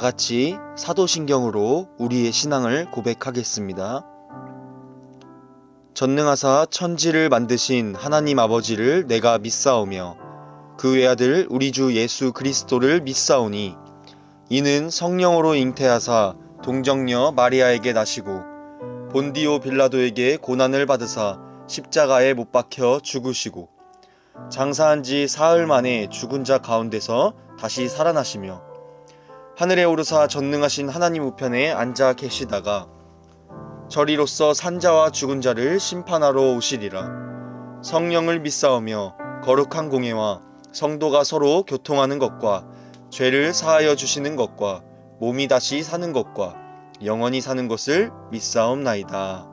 같이 사도신경으로 우리의 신앙을 고백하겠습니다. 전능하사 천지를 만드신 하나님 아버지를 내가 믿사오며 그 외아들 우리 주 예수 그리스도를 믿사오니 이는 성령으로 잉태하사 동정녀 마리아에게 나시고 본디오 빌라도에게 고난을 받으사 십자가에 못 박혀 죽으시고 장사한 지 사흘 만에 죽은 자 가운데서 다시 살아나시며 하늘에 오르사 전능하신 하나님 우편에 앉아 계시다가 저리로서 산자와 죽은 자를 심판하러 오시리라. 성령을 믿사오며 거룩한 공예와 성도가 서로 교통하는 것과 죄를 사하여 주시는 것과 몸이 다시 사는 것과 영원히 사는 것을 믿사옵나이다.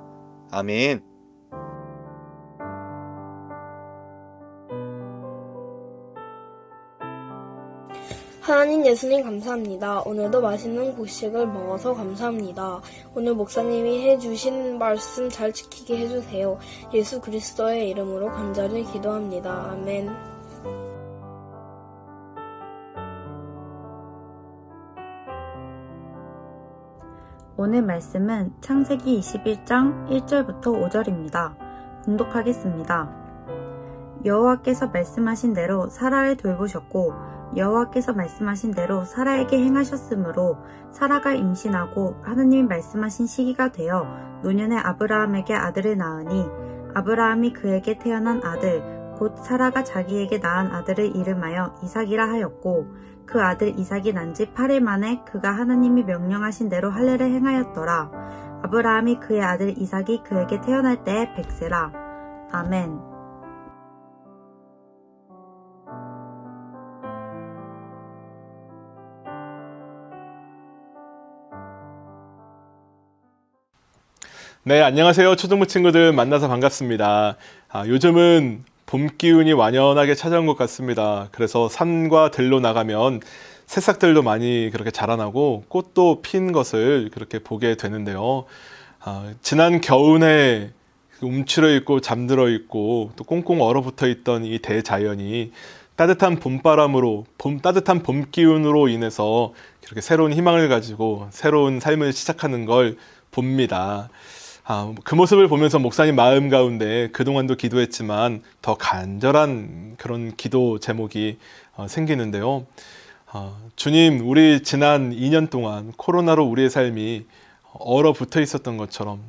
아멘. 하나님 예수님 감사합니다. 오늘도 맛있는 곡식을 먹어서 감사합니다. 오늘 목사님이 해주신 말씀 잘 지키게 해주세요. 예수 그리스도의 이름으로 간절히 기도합니다. 아멘. 오늘 말씀은 창세기 21장 1절부터 5절입니다. 봉독하겠습니다. 여호와께서 말씀하신 대로 사라를 돌보셨고 여호와께서 말씀하신 대로 사라에게 행하셨으므로 사라가 임신하고 하나님이 말씀하신 시기가 되어 노년에 아브라함에게 아들을 낳으니 아브라함이 그에게 태어난 아들 곧 사라가 자기에게 낳은 아들을 이름하여 이삭이라 하였고 그 아들 이삭이 난 지 8일 만에 그가 하나님이 명령하신 대로 할례를 행하였더라. 아브라함이 그의 아들 이삭이 그에게 태어날 때에 100세라. 아멘. 네, 안녕하세요. 초등부 친구들 만나서 반갑습니다. 요즘은 봄 기운이 완연하게 찾아온 것 같습니다. 그래서 산과 들로 나가면 새싹들도 많이 그렇게 자라나고 꽃도 핀 것을 그렇게 보게 되는데요. 지난 겨우내 움츠러 있고 잠들어 있고 또 꽁꽁 얼어붙어 있던 이 대자연이 따뜻한 봄바람으로 따뜻한 봄 기운으로 인해서 이렇게 새로운 희망을 가지고 새로운 삶을 시작하는 걸 봅니다. 그 모습을 보면서 목사님 마음 가운데 그동안도 기도했지만 더 간절한 그런 기도 제목이 생기는데요. 주님, 우리 지난 2년 동안 코로나로 우리의 삶이 얼어붙어 있었던 것처럼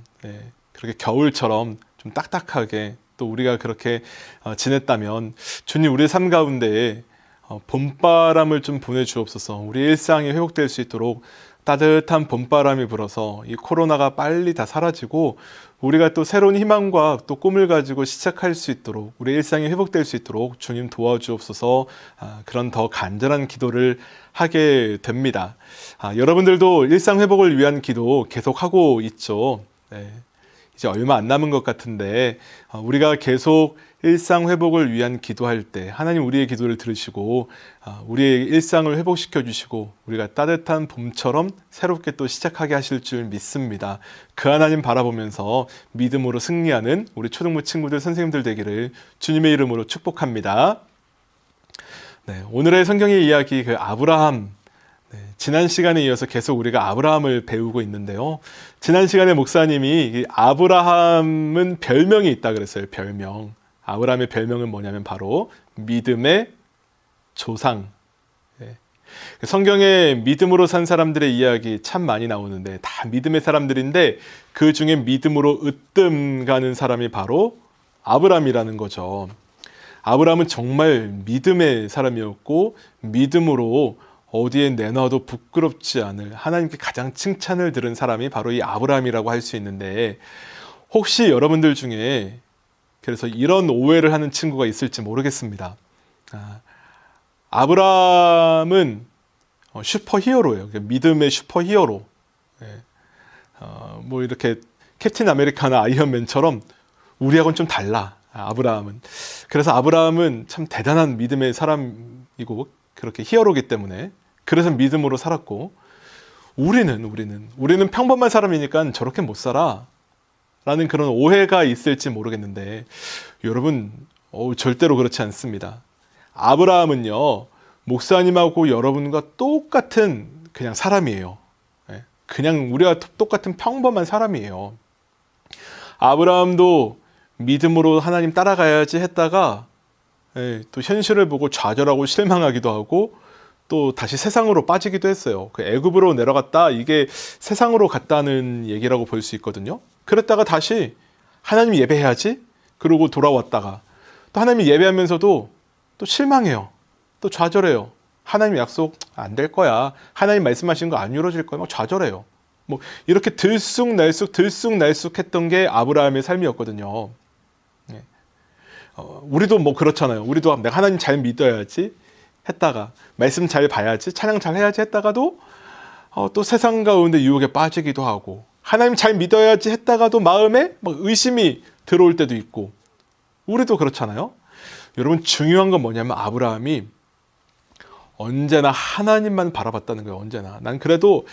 그렇게 겨울처럼 좀 딱딱하게 또 우리가 그렇게 지냈다면 주님, 우리의 삶 가운데 봄바람을 좀 보내주옵소서. 우리 일상이 회복될 수 있도록 따뜻한 봄바람이 불어서 이 코로나가 빨리 다 사라지고 우리가 또 새로운 희망과 또 꿈을 가지고 시작할 수 있도록 우리 일상이 회복될 수 있도록 주님 도와주옵소서. 그런 더 간절한 기도를 하게 됩니다. 여러분들도 일상 회복을 위한 기도 계속하고 있죠. 이제 얼마 안 남은 것 같은데 우리가 계속 일상 회복을 위한 기도할 때 하나님 우리의 기도를 들으시고 우리의 일상을 회복시켜 주시고 우리가 따뜻한 봄처럼 새롭게 또 시작하게 하실 줄 믿습니다. 그 하나님 바라보면서 믿음으로 승리하는 우리 초등부 친구들 선생님들 되기를 주님의 이름으로 축복합니다. 오늘의 성경의 이야기 그 아브라함, 지난 시간에 이어서 계속 우리가 아브라함을 배우고 있는데요. 지난 시간에 목사님이 아브라함은 별명이 있다 그랬어요. 별명. 아브라함의 별명은 뭐냐면 바로 믿음의 조상. 성경에 믿음으로 산 사람들의 이야기 참 많이 나오는데 다 믿음의 사람들인데 그 중에 믿음으로 으뜸 가는 사람이 바로 아브라함이라는 거죠. 아브라함은 정말 믿음의 사람이었고 믿음으로 어디에 내놔도 부끄럽지 않을 하나님께 가장 칭찬을 들은 사람이 바로 이 아브라함이라고 할 수 있는데 혹시 여러분들 중에 그래서 이런 오해를 하는 친구가 있을지 모르겠습니다. 아브라함은 슈퍼히어로예요. 믿음의 슈퍼히어로. 뭐 이렇게 캡틴 아메리카나 아이언맨처럼 우리하고는 좀 달라. 아브라함은. 그래서 아브라함은 참 대단한 믿음의 사람이고 그렇게 히어로이기 때문에 그래서 믿음으로 살았고 우리는 평범한 사람이니까 저렇게 못 살아 라는 그런 오해가 있을지 모르겠는데 여러분 절대로 그렇지 않습니다. 아브라함은요 목사님하고 여러분과 똑같은 그냥 사람이에요. 그냥 우리와 똑같은 평범한 사람이에요. 아브라함도 믿음으로 하나님 따라가야지 했다가 또 현실을 보고 좌절하고 실망하기도 하고 또 다시 세상으로 빠지기도 했어요. 그 애굽으로 내려갔다, 이게 세상으로 갔다는 얘기라고 볼 수 있거든요. 그랬다가 다시 하나님 예배해야지 그러고 돌아왔다가 또 하나님 예배하면서도 또 실망해요. 또 좌절해요. 하나님 약속 안 될 거야. 하나님 말씀하신 거 안 이루어질 거야. 막 좌절해요. 뭐 이렇게 들쑥날쑥 했던 게 아브라함의 삶이었거든요. 우리도 뭐 그렇잖아요. 우리도 내가 하나님 잘 믿어야지 했다가 말씀 잘 봐야지, 찬양 잘 해야지 했다가도 또 세상 가운데 유혹에 빠지기도 하고, 하나님 잘 믿어야지 했다가도 마음에 막 의심이 들어올 때도 있고, 우리도 그렇잖아요. 여러분, 중요한 건 뭐냐면 아브라함이 언제나 하나님만 바라봤다는 거예요. 언제나. 난 그래도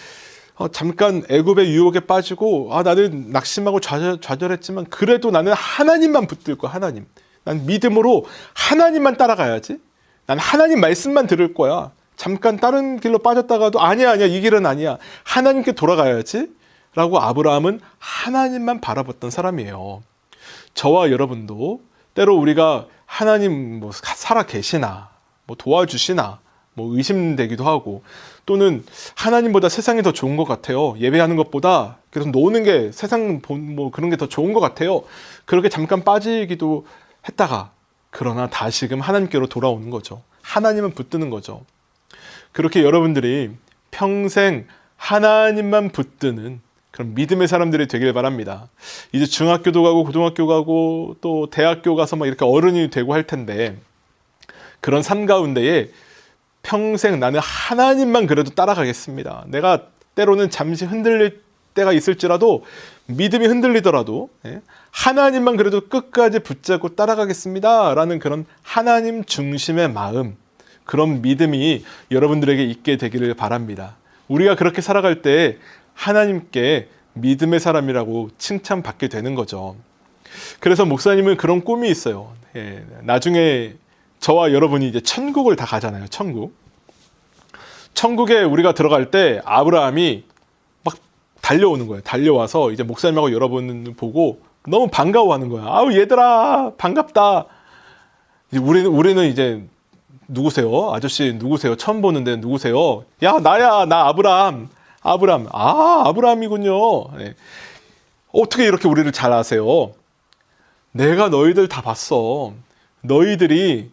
잠깐 애굽의 유혹에 빠지고 나는 낙심하고 좌절했지만 그래도 나는 하나님만 붙들 거야. 하나님. 난 믿음으로 하나님만 따라가야지. 난 하나님 말씀만 들을 거야. 잠깐 다른 길로 빠졌다가도 아니야 이 길은 아니야. 하나님께 돌아가야지 라고 아브라함은 하나님만 바라봤던 사람이에요. 저와 여러분도 때로 우리가 하나님 뭐 살아 계시나 뭐 도와주시나 뭐 의심되기도 하고, 또는 하나님보다 세상이 더 좋은 것 같아요. 예배하는 것보다 계속 노는 게 세상 뭐 그런 게 더 좋은 것 같아요. 그렇게 잠깐 빠지기도 했다가 그러나 다시금 하나님께로 돌아오는 거죠. 하나님은 붙드는 거죠. 그렇게 여러분들이 평생 하나님만 붙드는 그런 믿음의 사람들이 되길 바랍니다. 이제 중학교도 가고 고등학교 가고 또 대학교 가서 막 이렇게 어른이 되고 할 텐데, 그런 삶 가운데에 평생 나는 하나님만 그래도 따라가겠습니다. 내가 때로는 잠시 흔들릴 때가 있을지라도, 믿음이 흔들리더라도 하나님만 그래도 끝까지 붙잡고 따라가겠습니다 라는 그런 하나님 중심의 마음, 그런 믿음이 여러분들에게 있게 되기를 바랍니다. 우리가 그렇게 살아갈 때 하나님께 믿음의 사람이라고 칭찬받게 되는 거죠. 그래서 목사님은 그런 꿈이 있어요. 나중에 저와 여러분이 이제 천국을 다 가잖아요. 천국에 우리가 들어갈 때 아브라함이 막 달려오는 거예요. 달려와서 이제 목사님하고 여러분 보고 너무 반가워하는 거야. 아우 얘들아 반갑다. 이제 우리는 이제 누구세요? 아저씨 누구세요? 처음 보는데 누구세요? 야 나야, 나 아브라함. 아브라함이군요. 네. 어떻게 이렇게 우리를 잘 아세요? 내가 너희들 다 봤어. 너희들이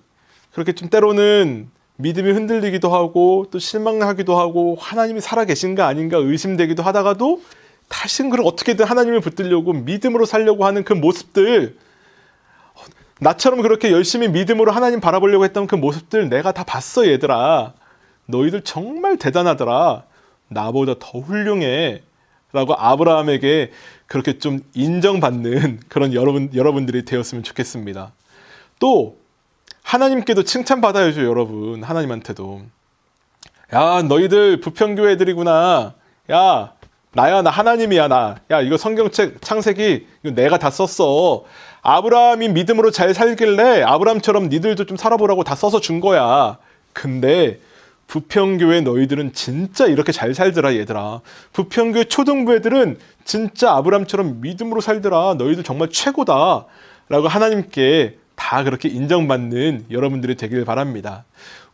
그렇게 좀 때로는 믿음이 흔들리기도 하고 또 실망하기도 하고 하나님이 살아계신가 아닌가 의심되기도 하다가도 다시는 그걸 어떻게든 하나님을 붙들려고 믿음으로 살려고 하는 그 모습들, 나처럼 그렇게 열심히 믿음으로 하나님 바라보려고 했던 그 모습들 내가 다 봤어. 얘들아 너희들 정말 대단하더라. 나보다 더 훌륭해 라고 아브라함에게 그렇게 좀 인정받는 그런 여러분들이 되었으면 좋겠습니다. 또 하나님께도 칭찬받아야죠. 여러분, 하나님한테도. 야 너희들 부평교회 애들이구나. 야 나야, 나 하나님이야. 야 이거 성경책 창세기 이거 내가 다 썼어. 아브라함이 믿음으로 잘 살길래 아브라함처럼 니들도 좀 살아보라고 다 써서 준 거야. 근데 부평교회 너희들은 진짜 이렇게 잘 살더라. 얘들아, 부평교회 초등부 애들은 진짜 아브라함처럼 믿음으로 살더라. 너희들 정말 최고다 라고 하나님께 다 그렇게 인정받는 여러분들이 되길 바랍니다.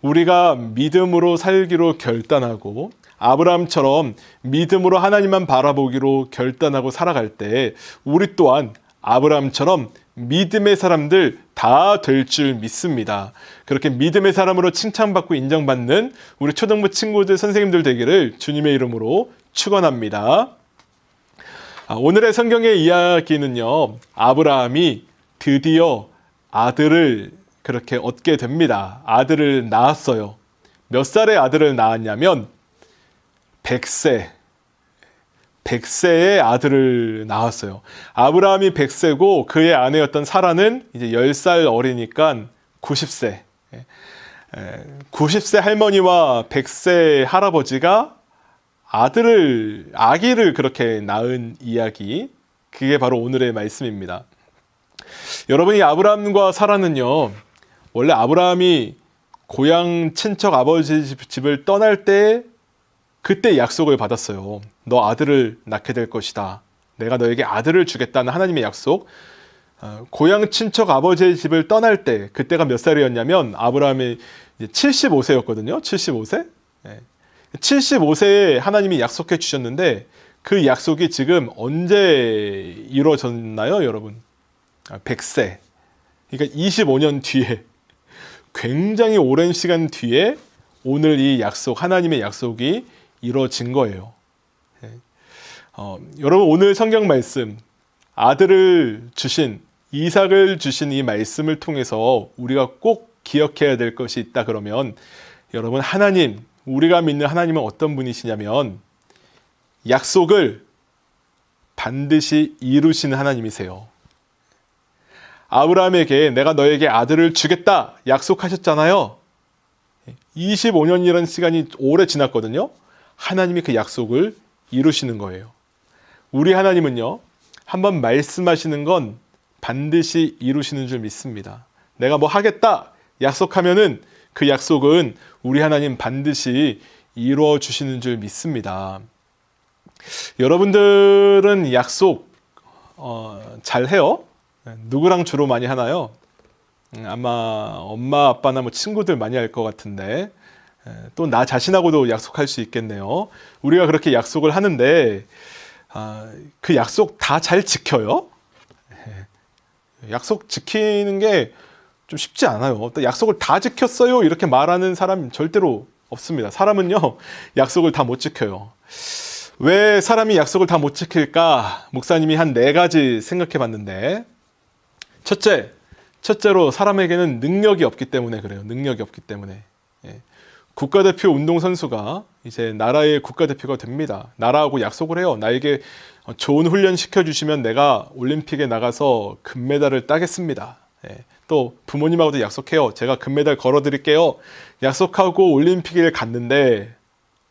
우리가 믿음으로 살기로 결단하고 아브라함처럼 믿음으로 하나님만 바라보기로 결단하고 살아갈 때 우리 또한 아브라함처럼 믿음의 사람들 다 될 줄 믿습니다. 그렇게 믿음의 사람으로 칭찬받고 인정받는 우리 초등부 친구들, 선생님들 되기를 주님의 이름으로 축원합니다. 오늘의 성경의 이야기는요, 아브라함이 드디어 아들을 그렇게 얻게 됩니다. 아들을 낳았어요. 몇 살에 아들을 낳았냐면 100세의 아들을 낳았어요. 아브라함이 100세고 그의 아내였던 사라는 이제 10살 어리니까 90세. 90세 할머니와 100세 할아버지가 아기를 그렇게 낳은 이야기, 그게 바로 오늘의 말씀입니다. 여러분이 아브라함과 사라는요, 원래 아브라함이 고향 친척 아버지 집을 떠날 때 그때 약속을 받았어요. 너 아들을 낳게 될 것이다. 내가 너에게 아들을 주겠다는 하나님의 약속. 고향 친척 아버지의 집을 떠날 때, 그때가 몇 살이었냐면 아브라함이 75세였거든요. 75세? 75세에 하나님이 약속해 주셨는데 그 약속이 지금 언제 이루어졌나요, 여러분? 100세. 그러니까 25년 뒤에, 굉장히 오랜 시간 뒤에 오늘 이 약속, 하나님의 약속이 이루어진 거예요. 여러분, 오늘 성경 말씀, 아들을 주신, 이삭을 주신 이 말씀을 통해서 우리가 꼭 기억해야 될 것이 있다 그러면, 여러분, 하나님, 우리가 믿는 하나님은 어떤 분이시냐면 약속을 반드시 이루시는 하나님이세요. 아브라함에게 내가 너에게 아들을 주겠다 약속하셨잖아요. 25년이라는 시간이 오래 지났거든요. 하나님이 그 약속을 이루시는 거예요. 우리 하나님은요, 한번 말씀하시는 건 반드시 이루시는 줄 믿습니다. 내가 뭐 하겠다 약속하면은 그 약속은 우리 하나님 반드시 이루어 주시는 줄 믿습니다. 여러분들은 약속 잘 해요? 누구랑 주로 많이 하나요? 아마 엄마 아빠나 뭐 친구들 많이 할 것 같은데, 또 나 자신하고도 약속할 수 있겠네요. 우리가 그렇게 약속을 하는데 그 약속 다 잘 지켜요? 약속 지키는 게 좀 쉽지 않아요. 또 약속을 다 지켰어요 이렇게 말하는 사람 절대로 없습니다. 사람은요, 약속을 다 못 지켜요. 왜 사람이 약속을 다 못 지킬까? 목사님이 한 4가지 생각해 봤는데, 첫째로 사람에게는 능력이 없기 때문에 그래요. 능력이 없기 때문에. 국가대표 운동선수가 이제 나라의 국가대표가 됩니다. 나라하고 약속을 해요. 나에게 좋은 훈련 시켜주시면 내가 올림픽에 나가서 금메달을 따겠습니다. 또 부모님하고도 약속해요. 제가 금메달 걸어드릴게요. 약속하고 올림픽에 갔는데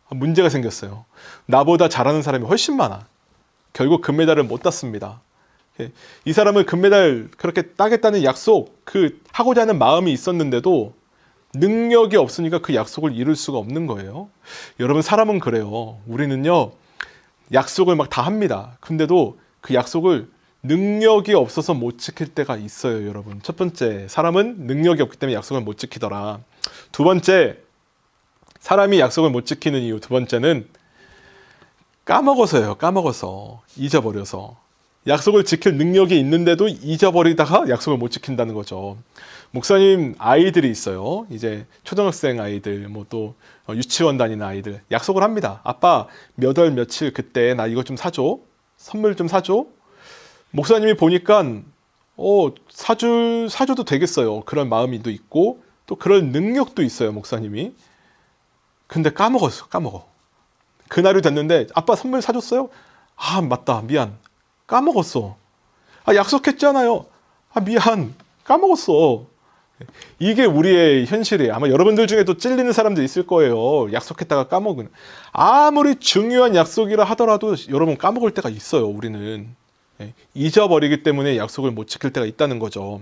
문제가 생겼어요. 나보다 잘하는 사람이 훨씬 많아. 결국 금메달을 못 땄습니다. 이 사람은 금메달 그렇게 따겠다는 약속, 하고자 하는 마음이 있었는데도 능력이 없으니까 그 약속을 이룰 수가 없는 거예요. 여러분, 사람은 그래요. 우리는요, 약속을 막 다 합니다. 근데도 그 약속을 능력이 없어서 못 지킬 때가 있어요, 여러분. 첫 번째, 사람은 능력이 없기 때문에 약속을 못 지키더라. 두 번째, 사람이 약속을 못 지키는 이유 두 번째는 까먹어서예요. 까먹어서. 잊어버려서. 약속을 지킬 능력이 있는데도 잊어버리다가 약속을 못 지킨다는 거죠. 목사님 아이들이 있어요. 이제 초등학생 아이들, 뭐 또 유치원 다니는 아이들. 약속을 합니다. 아빠 몇 월 며칠 그때 나 이거 좀 사줘. 선물 좀 사줘. 목사님이 보니까 사줘도 되겠어요. 그런 마음이도 있고 또 그럴 능력도 있어요, 목사님이. 근데 까먹었어. 까먹어. 그날이 됐는데 아빠 선물 사줬어요? 아, 맞다. 미안. 까먹었어. 아, 약속했잖아요. 아, 미안. 까먹었어. 이게 우리의 현실이에요. 아마 여러분들 중에도 찔리는 사람들 있을 거예요. 약속했다가 까먹은. 아무리 중요한 약속이라 하더라도 여러분 까먹을 때가 있어요, 우리는. 잊어버리기 때문에 약속을 못 지킬 때가 있다는 거죠.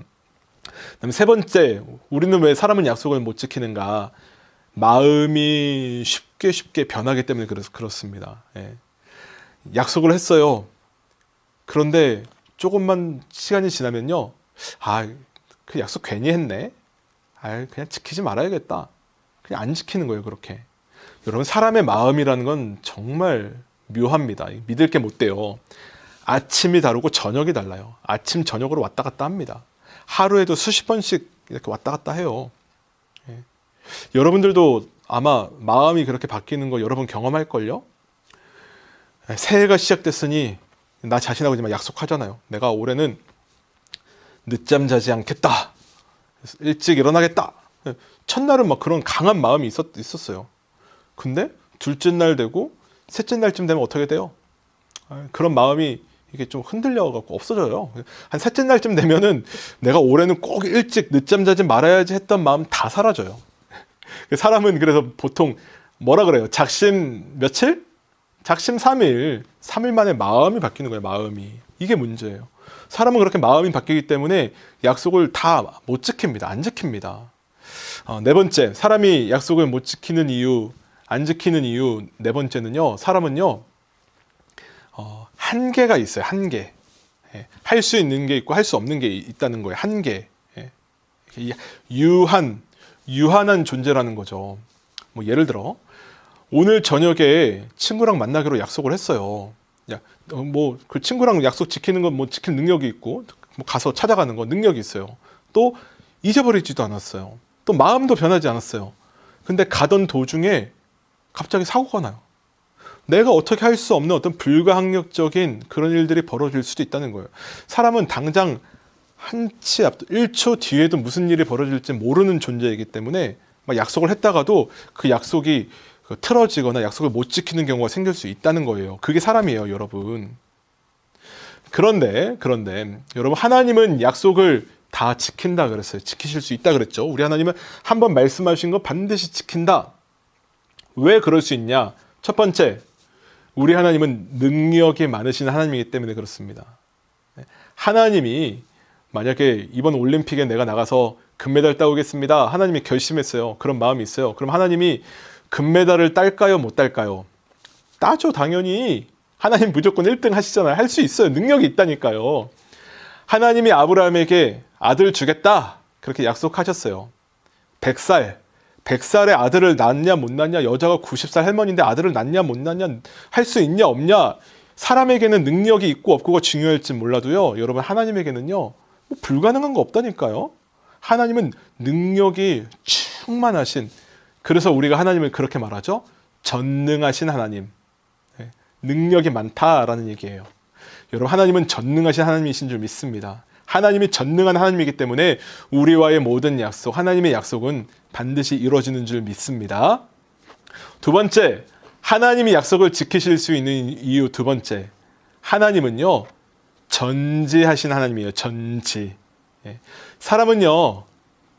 그다음에 세 번째, 우리는 왜 사람은 약속을 못 지키는가? 마음이 쉽게 변하기 때문에 그렇습니다. 약속을 했어요. 그런데 조금만 시간이 지나면요, 그 약속 괜히 했네. 그냥 지키지 말아야겠다. 그냥 안 지키는 거예요, 그렇게. 여러분, 사람의 마음이라는 건 정말 묘합니다. 믿을 게 못 돼요. 아침이 다르고 저녁이 달라요. 아침, 저녁으로 왔다 갔다 합니다. 하루에도 수십 번씩 이렇게 왔다 갔다 해요. 여러분들도 아마 마음이 그렇게 바뀌는 거 여러분 경험할걸요? 새해가 시작됐으니 나 자신하고 지금 약속하잖아요. 내가 올해는 늦잠 자지 않겠다. 일찍 일어나겠다. 첫날은 막 그런 강한 마음이 있었어요. 근데 둘째 날 되고 셋째 날쯤 되면 어떻게 돼요? 그런 마음이 이게 좀 흔들려갖고 없어져요. 한 셋째 날쯤 되면은 내가 올해는 꼭 일찍 늦잠 자지 말아야지 했던 마음 다 사라져요. 사람은 그래서 보통 뭐라 그래요? 작심 며칠? 작심 3일. 3일 만에 마음이 바뀌는 거예요, 마음이. 이게 문제예요. 사람은 그렇게 마음이 바뀌기 때문에 약속을 다 못 지킵니다. 안 지킵니다. 네 번째, 사람이 약속을 못 지키는 이유, 안 지키는 이유 네 번째는요. 사람은요. 한계가 있어요. 한계. 할 수 있는 게 있고 할 수 없는 게 있다는 거예요. 한계. 유한한 존재라는 거죠. 뭐 예를 들어 오늘 저녁에 친구랑 만나기로 약속을 했어요. 뭐 그 친구랑 약속 지키는 건 뭐 지킬 능력이 있고 뭐 가서 찾아가는 거 능력이 있어요. 또 잊어버리지도 않았어요. 또 마음도 변하지 않았어요. 근데 가던 도중에 갑자기 사고가 나요. 내가 어떻게 할 수 없는 어떤 불가항력적인 그런 일들이 벌어질 수도 있다는 거예요. 사람은 당장 한치 앞 1초 뒤에도 무슨 일이 벌어질지 모르는 존재이기 때문에 막 약속을 했다가도 그 약속이 틀어지거나 약속을 못 지키는 경우가 생길 수 있다는 거예요. 그게 사람이에요, 여러분. 그런데 여러분, 하나님은 약속을 다 지킨다 그랬어요. 지키실 수 있다 그랬죠. 우리 하나님은 한번 말씀하신 거 반드시 지킨다. 왜 그럴 수 있냐? 첫 번째, 우리 하나님은 능력이 많으신 하나님이기 때문에 그렇습니다. 하나님이 만약에 이번 올림픽에 내가 나가서 금메달 따오겠습니다. 하나님이 결심했어요. 그런 마음이 있어요. 그럼 하나님이 금메달을 딸까요? 못 딸까요? 따죠, 당연히. 하나님 무조건 1등 하시잖아요. 할 수 있어요. 능력이 있다니까요. 하나님이 아브라함에게 아들 주겠다. 그렇게 약속하셨어요. 100살의 아들을 낳냐 못 낳냐, 여자가 90살 할머니인데 아들을 낳냐 못 낳냐, 할 수 있냐 없냐, 사람에게는 능력이 있고 없고가 중요할지 몰라도요, 여러분, 하나님에게는요 뭐 불가능한 거 없다니까요. 하나님은 능력이 충만하신, 그래서 우리가 하나님을 그렇게 말하죠. 전능하신 하나님, 능력이 많다라는 얘기예요. 여러분, 하나님은 전능하신 하나님이신 줄 믿습니다. 하나님이 전능한 하나님이기 때문에 우리와의 모든 약속, 하나님의 약속은 반드시 이루어지는 줄 믿습니다. 두 번째, 하나님이 약속을 지키실 수 있는 이유 두 번째, 하나님은요 전지하신 하나님이에요. 전지. 사람은요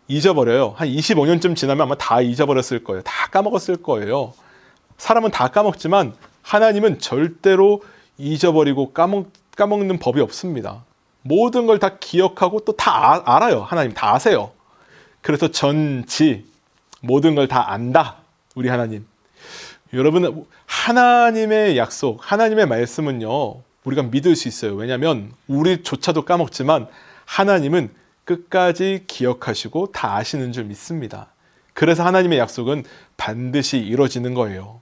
잊어버려요. 한 25년쯤 지나면 아마 다 잊어버렸을 거예요. 다 까먹었을 거예요. 사람은 다 까먹지만 하나님은 절대로 잊어버리고 까먹는 법이 없습니다. 모든 걸 다 기억하고 또 다 알아요. 하나님 다 아세요. 그래서 전지, 모든 걸 다 안다. 우리 하나님. 여러분, 하나님의 약속, 하나님의 말씀은요 우리가 믿을 수 있어요. 왜냐하면 우리조차도 까먹지만 하나님은 끝까지 기억하시고 다 아시는 줄 믿습니다. 그래서 하나님의 약속은 반드시 이루어지는 거예요.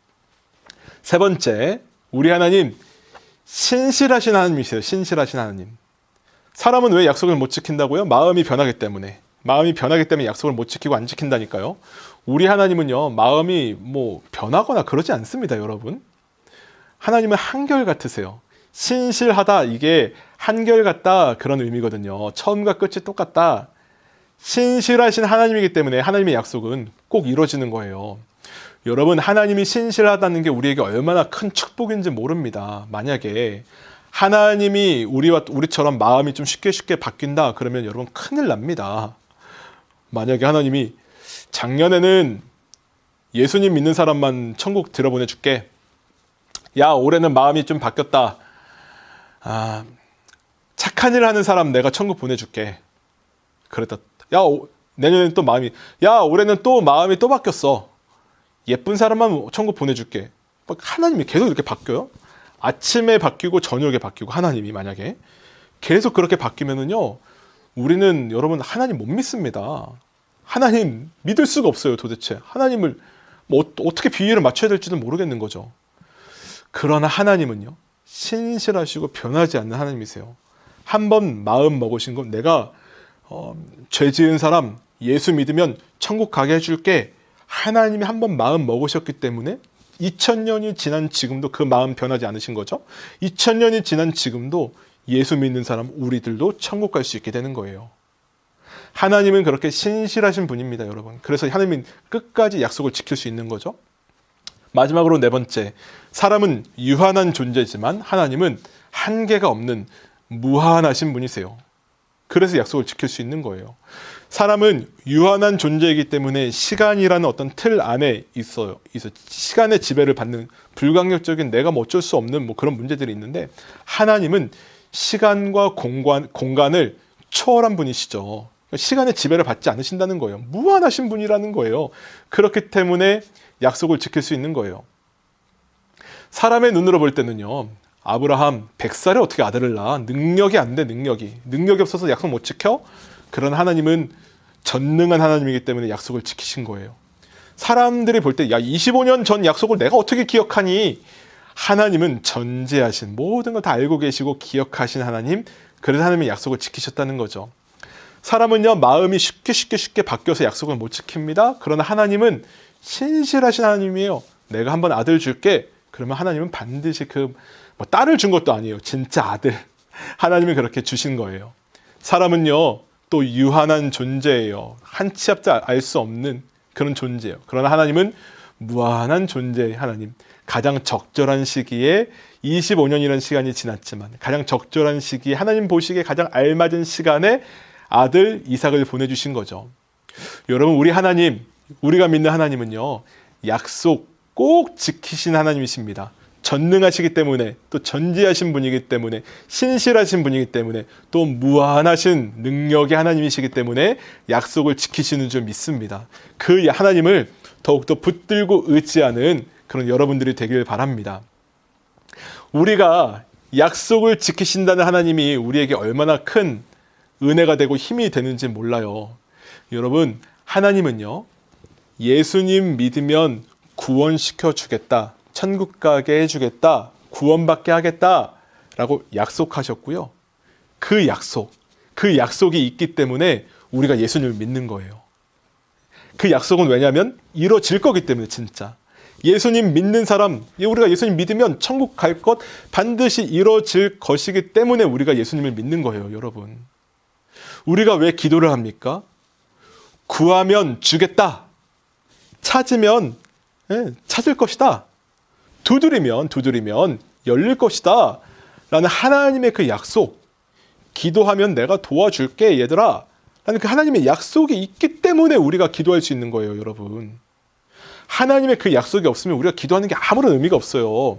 세 번째, 우리 하나님 신실하신 하나님이세요. 신실하신 하나님. 사람은 왜 약속을 못 지킨다고요? 마음이 변하기 때문에. 마음이 변하기 때문에 약속을 못 지키고 안 지킨다니까요. 우리 하나님은요 마음이 뭐 변하거나 그러지 않습니다. 여러분, 하나님은 한결같으세요. 신실하다, 이게 한결같다 그런 의미거든요. 처음과 끝이 똑같다. 신실하신 하나님이기 때문에 하나님의 약속은 꼭 이루어지는 거예요. 여러분, 하나님이 신실하다는 게 우리에게 얼마나 큰 축복인지 모릅니다. 만약에 하나님이 우리처럼 마음이 좀 쉽게 바뀐다 그러면 여러분 큰일 납니다. 만약에 하나님이 작년에는 예수님 믿는 사람만 천국 들여보내줄게. 야, 올해는 마음이 좀 바뀌었다. 착한 일 하는 사람 내가 천국 보내줄게. 그랬다. 내년에는 또 올해는 또 마음이 또 바뀌었어. 예쁜 사람만 천국 보내줄게. 하나님이 계속 이렇게 바뀌어요. 아침에 바뀌고 저녁에 바뀌고, 하나님이 만약에 계속 그렇게 바뀌면은요 우리는 여러분 하나님 못 믿습니다. 하나님 믿을 수가 없어요. 도대체 하나님을 뭐 어떻게 비유를 맞춰야 될지도 모르겠는 거죠. 그러나 하나님은요 신실하시고 변하지 않는 하나님이세요. 한번 마음 먹으신 건 내가 죄 지은 사람 예수 믿으면 천국 가게 해줄게. 하나님이 한번 마음 먹으셨기 때문에 2000년이 지난 지금도 그 마음 변하지 않으신 거죠. 2000년이 지난 지금도 예수 믿는 사람 우리들도 천국 갈 수 있게 되는 거예요. 하나님은 그렇게 신실하신 분입니다, 여러분. 그래서 하나님은 끝까지 약속을 지킬 수 있는 거죠. 마지막으로 네 번째, 사람은 유한한 존재지만 하나님은 한계가 없는 무한하신 분이세요. 그래서 약속을 지킬 수 있는 거예요. 사람은 유한한 존재이기 때문에 시간이라는 어떤 틀 안에 있어요. 시간의 지배를 받는 불가항력적인 내가 뭐 어쩔 수 없는 뭐 그런 문제들이 있는데, 하나님은 시간과 공간을 초월한 분이시죠. 시간의 지배를 받지 않으신다는 거예요. 무한하신 분이라는 거예요. 그렇기 때문에 약속을 지킬 수 있는 거예요. 사람의 눈으로 볼 때는요, 아브라함 100살에 어떻게 아들을 낳아? 능력이 안 돼, 능력이 없어서 약속 못 지켜? 그런 하나님은 전능한 하나님이기 때문에 약속을 지키신 거예요. 사람들이 볼 때, 야, 25년 전 약속을 내가 어떻게 기억하니? 하나님은 전지하신, 모든 걸 다 알고 계시고 기억하신 하나님, 그래서 하나님이 약속을 지키셨다는 거죠. 사람은요, 마음이 쉽게 바뀌어서 약속을 못 지킵니다. 그러나 하나님은 신실하신 하나님이에요. 내가 한번 아들 줄게. 그러면 하나님은 반드시 뭐 딸을 준 것도 아니에요. 진짜 아들. 하나님이 그렇게 주신 거예요. 사람은요, 또 유한한 존재예요. 한 치 앞도 알 수 없는 그런 존재예요. 그러나 하나님은 무한한 존재의 하나님. 가장 적절한 시기에 25년이라는 시간이 지났지만 가장 적절한 시기에 하나님 보시기에 가장 알맞은 시간에 아들 이삭을 보내주신 거죠. 여러분, 우리 하나님, 우리가 믿는 하나님은요, 약속 꼭 지키신 하나님이십니다. 전능하시기 때문에, 또 전지하신 분이기 때문에, 신실하신 분이기 때문에, 또 무한하신 능력의 하나님이시기 때문에 약속을 지키시는 줄 믿습니다. 그 하나님을 더욱더 붙들고 의지하는 그런 여러분들이 되길 바랍니다. 우리가 약속을 지키신다는 하나님이 우리에게 얼마나 큰 은혜가 되고 힘이 되는지 몰라요. 여러분, 하나님은요, 예수님 믿으면 구원시켜 주겠다, 천국 가게 해주겠다, 구원받게 하겠다 라고 약속하셨고요. 그 약속이 있기 때문에 우리가 예수님을 믿는 거예요. 그 약속은 왜냐하면 이루어질 거기 때문에. 진짜 예수님 믿는 사람, 우리가 예수님 믿으면 천국 갈 것 반드시 이루어질 것이기 때문에 우리가 예수님을 믿는 거예요. 여러분, 우리가 왜 기도를 합니까? 구하면 주겠다, 찾으면 찾을 것이다, 두드리면 열릴 것이다 라는 하나님의 그 약속, 기도하면 내가 도와줄게 얘들아 라는 그 하나님의 약속이 있기 때문에 우리가 기도할 수 있는 거예요. 여러분, 하나님의 그 약속이 없으면 우리가 기도하는 게 아무런 의미가 없어요.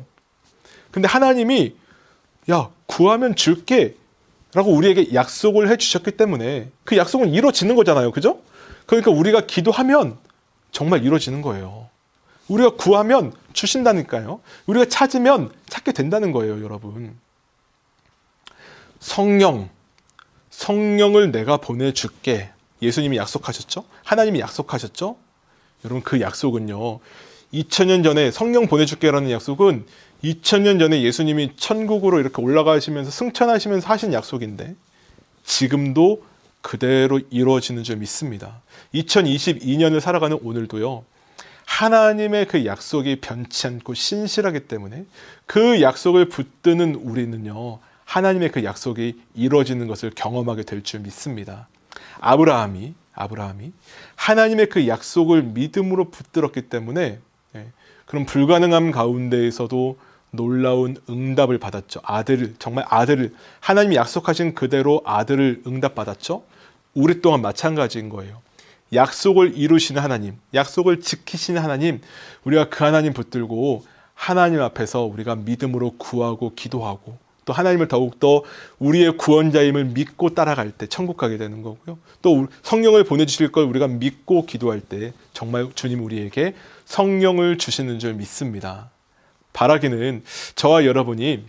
근데 하나님이 야, 구하면 줄게 라고 우리에게 약속을 해주셨기 때문에 그 약속은 이루어지는 거잖아요. 그죠? 그러니까 우리가 기도하면 정말 이루어지는 거예요. 우리가 구하면 주신다니까요. 우리가 찾으면 찾게 된다는 거예요. 여러분, 성령을 내가 보내줄게, 예수님이 약속하셨죠? 하나님이 약속하셨죠? 여러분, 그 약속은요, 2000년 전에 성령 보내줄게라는 약속은 2000년 전에 예수님이 천국으로 이렇게 올라가시면서 승천하시면서 하신 약속인데 지금도 그대로 이루어지는 줄 믿습니다. 2022년을 살아가는 오늘도요, 하나님의 그 약속이 변치 않고 신실하기 때문에 그 약속을 붙드는 우리는요, 하나님의 그 약속이 이루어지는 것을 경험하게 될 줄 믿습니다. 아브라함이 하나님의 그 약속을 믿음으로 붙들었기 때문에 그런 불가능함 가운데에서도 놀라운 응답을 받았죠. 정말 아들을, 하나님이 약속하신 그대로 아들을 응답받았죠. 우리 또한 마찬가지인 거예요. 약속을 이루시는 하나님, 약속을 지키시는 하나님, 우리가 그 하나님 붙들고 하나님 앞에서 우리가 믿음으로 구하고 기도하고 또 하나님을 더욱더 우리의 구원자임을 믿고 따라갈 때 천국 가게 되는 거고요. 또 성령을 보내주실 걸 우리가 믿고 기도할 때 정말 주님 우리에게 성령을 주시는 줄 믿습니다. 바라기는 저와 여러분이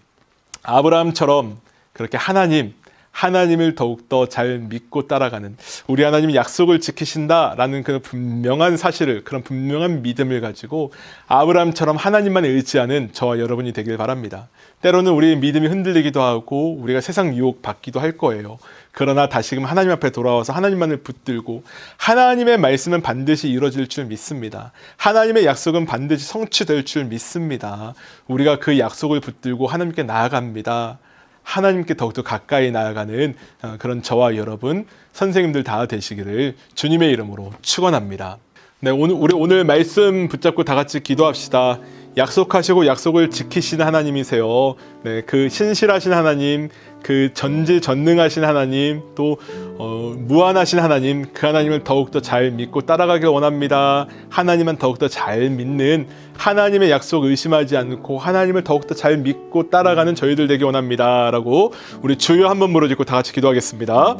아브라함처럼 그렇게 하나님을 더욱더 잘 믿고 따라가는, 우리 하나님이 약속을 지키신다라는 그 분명한 사실을, 그런 분명한 믿음을 가지고 아브라함처럼 하나님만 의지하는 저와 여러분이 되길 바랍니다. 때로는 우리의 믿음이 흔들리기도 하고 우리가 세상 유혹 받기도 할 거예요. 그러나 다시금 하나님 앞에 돌아와서 하나님만을 붙들고 하나님의 말씀은 반드시 이루어질 줄 믿습니다. 하나님의 약속은 반드시 성취될 줄 믿습니다. 우리가 그 약속을 붙들고 하나님께 나아갑니다. 하나님께 더욱더 가까이 나아가는 그런 저와 여러분, 선생님들 다 되시기를 주님의 이름으로 축원합니다. 네, 우리 오늘 말씀 붙잡고 다 같이 기도합시다. 약속하시고 약속을 지키시는 하나님이세요. 네, 그 신실하신 하나님, 그 전지전능하신 하나님, 또 무한하신 하나님, 그 하나님을 더욱더 잘 믿고 따라가길 원합니다. 하나님만 더욱더 잘 믿는, 하나님의 약속 의심하지 않고 하나님을 더욱더 잘 믿고 따라가는 저희들 되기 원합니다 라고 우리 주여 한번 부르짖고 다 같이 기도하겠습니다.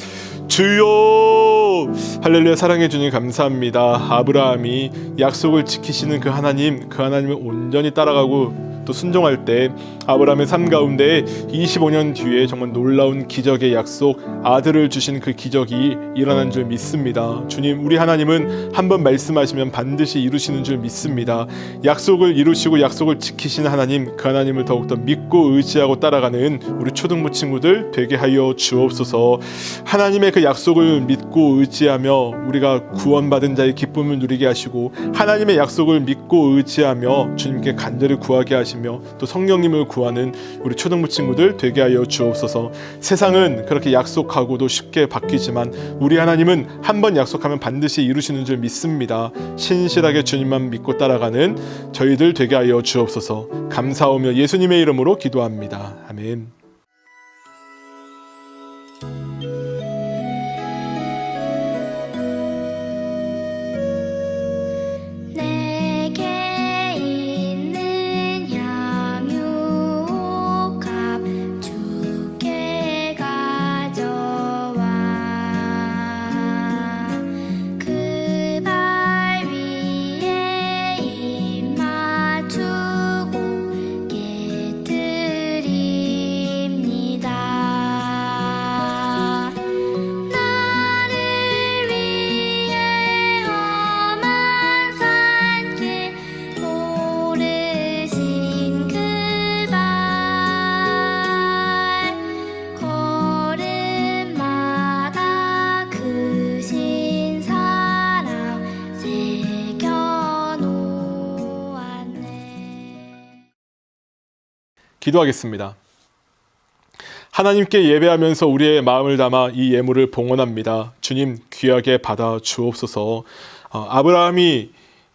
주여 할렐루야. 사랑해 주님 감사합니다. 아브라함이 약속을 지키시는 그 하나님을 온전히 따라가고 또 순종할 때 아브라함의 삶 가운데 25년 뒤에 정말 놀라운 기적의 약속, 아들을 주신 그 기적이 일어난 줄 믿습니다. 주님, 우리 하나님은 한번 말씀하시면 반드시 이루시는 줄 믿습니다. 약속을 이루시고 약속을 지키시는 하나님, 그 하나님을 더욱더 믿고 의지하고 따라가는 우리 초등부 친구들 되게 하여 주옵소서. 하나님의 그 약속을 믿고 의지하며 우리가 구원받은 자의 기쁨을 누리게 하시고, 하나님의 약속을 믿고 의지하며 주님께 간절히 구하게 하시고, 또 성령님을 구하는 우리 초등부 친구들 되게 하여 주옵소서. 세상은 그렇게 약속하고도 쉽게 바뀌지만 우리 하나님은 한번 약속하면 반드시 이루시는 줄 믿습니다. 신실하게 주님만 믿고 따라가는 저희들 되게 하여 주옵소서. 감사하며 예수님의 이름으로 기도합니다. 아멘. 기도하겠습니다. 하나님께 예배하면서 우리의 마음을 담아 이 예물을 봉헌합니다. 주님, 귀하게 받아 주옵소서. 아브라함이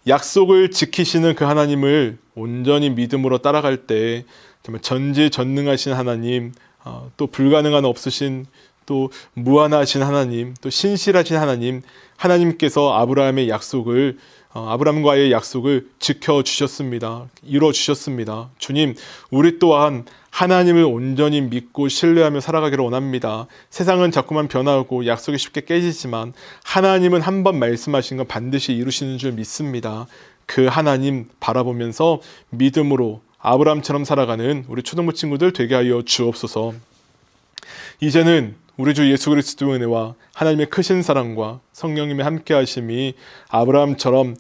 약속을 지키시는 그 하나님을 온전히 믿음으로 따라갈 때 정말 전지전능하신 하나님, 또 불가능한 없으신, 또 무한하신 하나님, 또 신실하신 하나님, 하나님께서 아브라함과의 약속을 지켜주셨습니다. 이루어주셨습니다. 주님, 우리 또한 하나님을 온전히 믿고 신뢰하며 살아가기를 원합니다. 세상은 자꾸만 변하고 약속이 쉽게 깨지지만 하나님은 한번 말씀하신 건 반드시 이루시는 줄 믿습니다. 그 하나님 바라보면서 믿음으로 아브라함처럼 살아가는 우리 초등부 친구들 되게 하여 주옵소서. 이제는 우리 주 예수 그리스도의 은혜와 하나님의 크신 사랑과 성령님의 함께하심이 아브라함처럼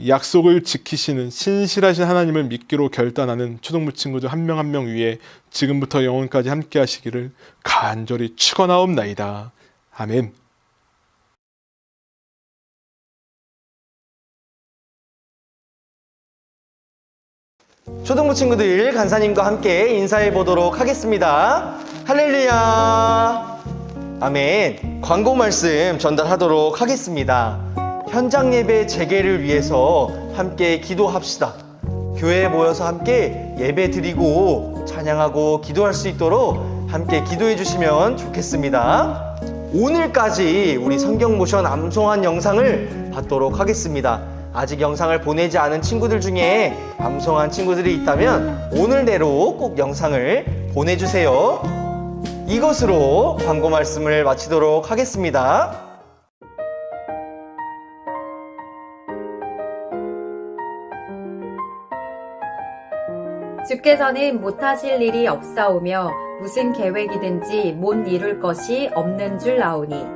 약속을 지키시는 신실하신 하나님을 믿기로 결단하는 초등부 친구들 한 명 한 명 위에 지금부터 영원까지 함께하시기를 간절히 축원하옵나이다. 아멘. 초등부 친구들, 간사님과 함께 인사해 보도록 하겠습니다. 할렐루야. 아멘. 광고 말씀 전달하도록 하겠습니다. 현장 예배 재개를 위해서 함께 기도합시다. 교회에 모여서 함께 예배 드리고 찬양하고 기도할 수 있도록 함께 기도해 주시면 좋겠습니다. 오늘까지 우리 성경 모션 암송한 영상을 받도록 하겠습니다. 아직 영상을 보내지 않은 친구들 중에 암송한 친구들이 있다면 오늘 내로 꼭 영상을 보내주세요. 이것으로 광고 말씀을 마치도록 하겠습니다. 주께서는 못하실 일이 없사오며 무슨 계획이든지 못 이룰 것이 없는 줄 아오니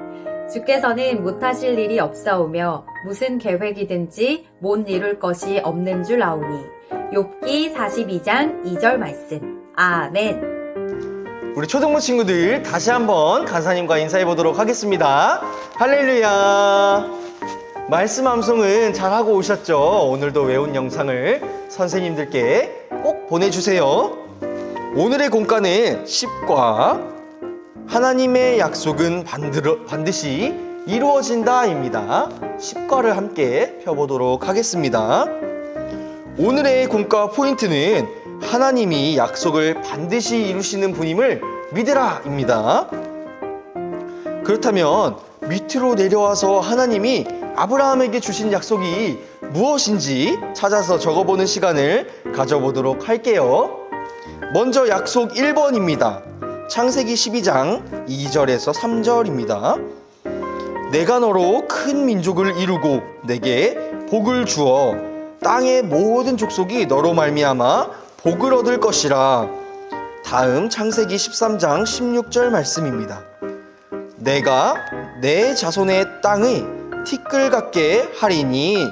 주께서는 못하실 일이 없사오며 무슨 계획이든지 못 이룰 것이 없는 줄 아오니 욥기 42장 2절 말씀. 아멘. 우리 초등부 친구들 다시 한번 간사님과 인사해 보도록 하겠습니다. 할렐루야. 말씀 암송은 잘하고 오셨죠? 오늘도 외운 영상을 선생님들께 꼭 보내주세요. 오늘의 공과는 10과 하나님의 약속은 반드시 이루어진다입니다. 10과를 함께 펴보도록 하겠습니다. 오늘의 공과 포인트는 하나님이 약속을 반드시 이루시는 분임을 믿으라입니다. 그렇다면 밑으로 내려와서 하나님이 아브라함에게 주신 약속이 무엇인지 찾아서 적어보는 시간을 가져보도록 할게요. 먼저 약속 1번입니다. 창세기 12장 2절에서 3절입니다. 내가 너로 큰 민족을 이루고 내게 복을 주어 땅의 모든 족속이 너로 말미암아 복을 얻을 것이라. 다음 창세기 13장 16절 말씀입니다. 내가 내 자손의 땅의 티끌 같게 하리니.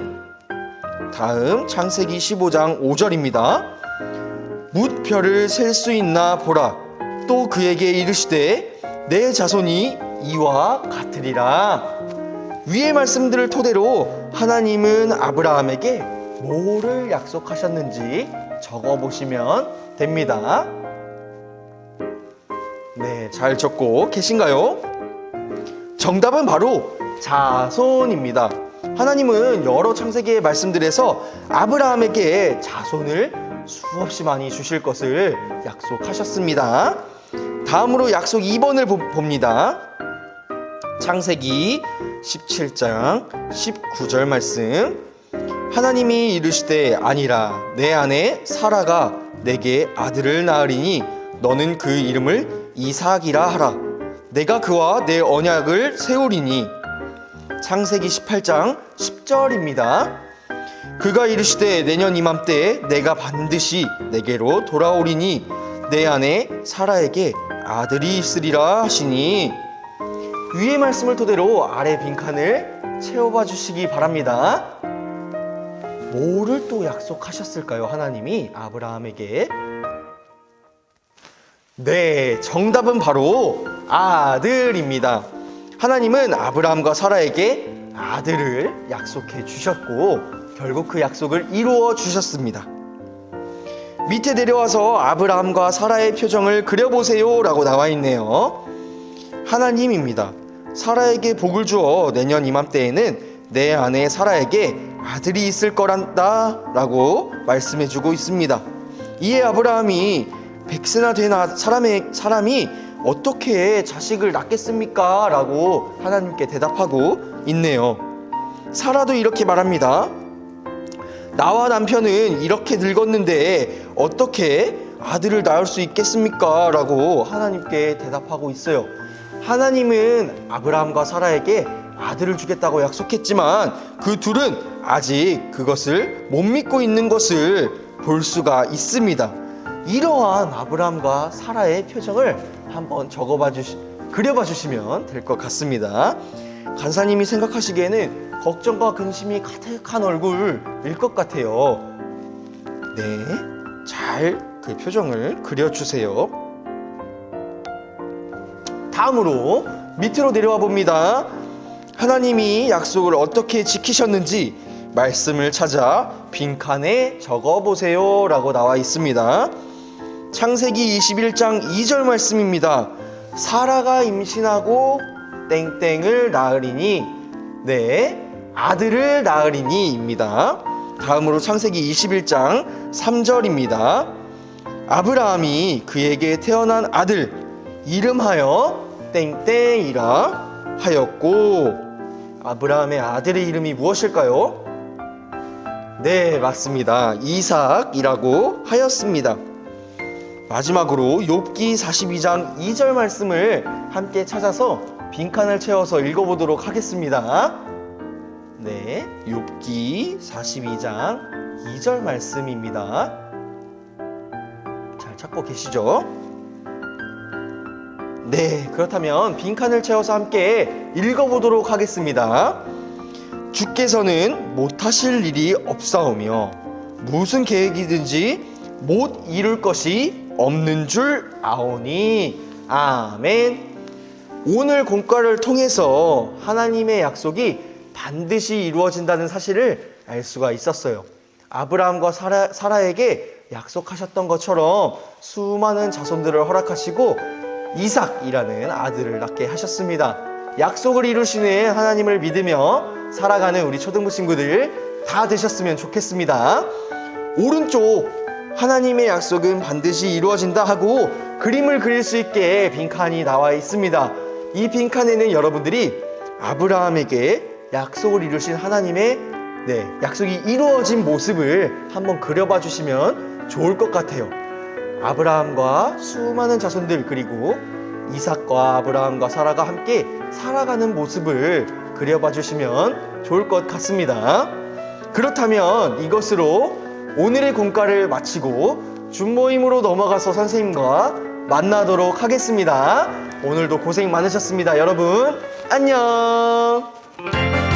다음 창세기 15장 5절입니다. 뭇별을 셀 수 있나 보라. 또 그에게 이르시되 내 자손이 이와 같으리라. 위의 말씀들을 토대로 하나님은 아브라함에게 뭐를 약속하셨는지 적어보시면 됩니다. 네, 잘 적고 계신가요? 정답은 바로 자손입니다. 하나님은 여러 창세기의 말씀들에서 아브라함에게 자손을 수없이 많이 주실 것을 약속하셨습니다. 다음으로 약속 2번을 봅니다. 창세기 17장 19절 말씀. 하나님이 이르시되 아니라 내 아내 사라가 내게 아들을 낳으리니 너는 그 이름을 이삭이라 하라. 내가 그와 내 언약을 세우리니. 창세기 18장 10절입니다. 그가 이르시되 내년 이맘때에 내가 반드시 내게로 돌아오리니 내 아내 사라에게 아들이 있으리라 하시니. 위의 말씀을 토대로 아래 빈칸을 채워봐 주시기 바랍니다. 뭐를 또 약속하셨을까요? 하나님이 아브라함에게. 네, 정답은 바로 아들입니다. 하나님은 아브라함과 사라에게 아들을 약속해 주셨고 결국 그 약속을 이루어 주셨습니다. 밑에 내려와서 아브라함과 사라의 표정을 그려보세요 라고 나와 있네요. 하나님입니다. 사라에게 복을 주어 내년 이맘때에는 내 아내 사라에게 아들이 있을 거란다 라고 말씀해 주고 있습니다. 이에 아브라함이 100세나 된 사람이 어떻게 자식을 낳겠습니까? 라고 하나님께 대답하고 있네요. 사라도 이렇게 말합니다. 나와 남편은 이렇게 늙었는데 어떻게 아들을 낳을 수 있겠습니까? 라고 하나님께 대답하고 있어요. 하나님은 아브라함과 사라에게 아들을 주겠다고 약속했지만 그 둘은 아직 그것을 못 믿고 있는 것을 볼 수가 있습니다. 이러한 아브라함과 사라의 표정을 한번 그려봐 주시면 될 것 같습니다. 간사님이 생각하시기에는 걱정과 근심이 가득한 얼굴일 것 같아요. 네, 잘 그 표정을 그려주세요. 다음으로 밑으로 내려와 봅니다. 하나님이 약속을 어떻게 지키셨는지 말씀을 찾아 빈칸에 적어보세요 라고 나와 있습니다. 창세기 21장 2절 말씀입니다. 사라가 임신하고 땡땡을 낳으리니. 네, 아들을 낳으리니 입니다. 다음으로 창세기 21장 3절입니다. 아브라함이 그에게 태어난 아들 이름하여 땡땡이라 하였고. 아브라함의 아들의 이름이 무엇일까요? 네, 맞습니다. 이삭이라고 하였습니다. 마지막으로 욥기 42장 2절 말씀을 함께 찾아서 빈칸을 채워서 읽어보도록 하겠습니다. 네, 욥기 42장 2절 말씀입니다. 잘 찾고 계시죠? 네, 그렇다면 빈칸을 채워서 함께 읽어보도록 하겠습니다. 주께서는 못하실 일이 없사오며 무슨 계획이든지 못 이룰 것이 없는 줄 아오니. 아멘. 오늘 공과를 통해서 하나님의 약속이 반드시 이루어진다는 사실을 알 수가 있었어요. 아브라함과 사라에게 약속하셨던 것처럼 수많은 자손들을 허락하시고 이삭이라는 아들을 낳게 하셨습니다. 약속을 이루시는 하나님을 믿으며 살아가는 우리 초등부 친구들 다 되셨으면 좋겠습니다. 오른쪽 하나님의 약속은 반드시 이루어진다 하고 그림을 그릴 수 있게 빈칸이 나와 있습니다. 이 빈칸에는 여러분들이 아브라함에게 약속을 이루신 하나님의 약속이 이루어진 모습을 한번 그려봐 주시면 좋을 것 같아요. 아브라함과 수많은 자손들 그리고 이삭과 아브라함과 사라가 함께 살아가는 모습을 그려봐 주시면 좋을 것 같습니다. 그렇다면 이것으로 오늘의 공과를 마치고 준모임으로 넘어가서 선생님과 만나도록 하겠습니다. 오늘도 고생 많으셨습니다. 여러분, 안녕!